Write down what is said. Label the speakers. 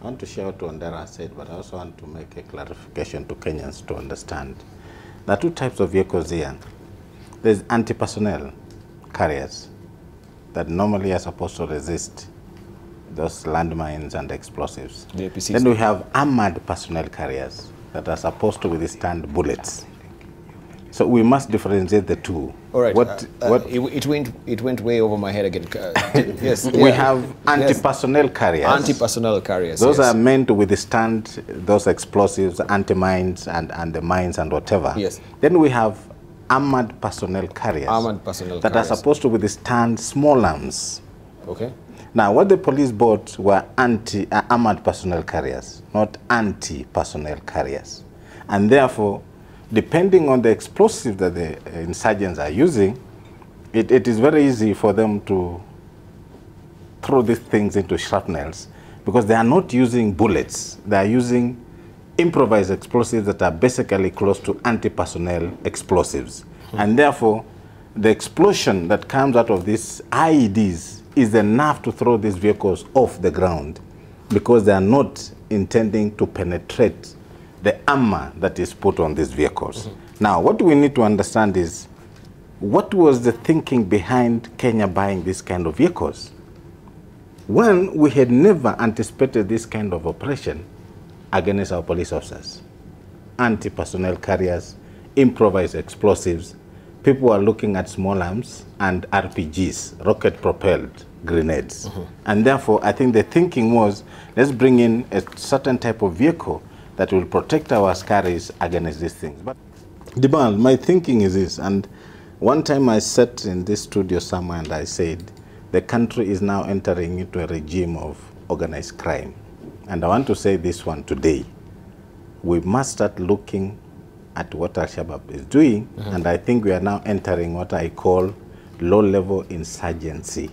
Speaker 1: want to share what Wandera said, but I also want to make a clarification to Kenyans to understand. There are two types of vehicles here. There's anti-personnel carriers that normally are supposed to resist those landmines and explosives.
Speaker 2: The APCs.
Speaker 1: Then we have armored personnel carriers that are supposed to withstand bullets. So we must differentiate the two.
Speaker 2: All right. It went way over my head again. Yes.
Speaker 1: We have anti-personnel carriers.
Speaker 2: Anti-personnel carriers.
Speaker 1: Those are meant to withstand those explosives, anti-mines, and the mines and whatever.
Speaker 2: Yes.
Speaker 1: Then we have armored personnel carriers.
Speaker 2: Armored personnel
Speaker 1: that
Speaker 2: carriers.
Speaker 1: are supposed to withstand small arms.
Speaker 2: Okay.
Speaker 1: Now, what the police bought were armored personnel carriers, not anti-personnel carriers. And therefore, depending on the explosive that the insurgents are using, it is very easy for them to throw these things into shrapnels because they are not using bullets. They are using improvised explosives that are basically close to anti-personnel explosives. And therefore, the explosion that comes out of these IEDs is enough to throw these vehicles off the ground because they are not intending to penetrate the armor that is put on these vehicles. Now, what we need to understand is, what was the thinking behind Kenya buying this kind of vehicles? One, we had never anticipated this kind of operation against our police officers. Anti-personnel carriers, improvised explosives. People are looking at small arms and RPGs, rocket-propelled grenades. And therefore, I think the thinking was, let's bring in a certain type of vehicle that will protect our askaris against these things. But Dibal, my thinking is this, and one time I sat in this studio somewhere and I said, the country is now entering into a regime of organized crime. And I want to say this one today. We must start looking at what Shabaab is doing, and I think we are now entering what I call low-level insurgency.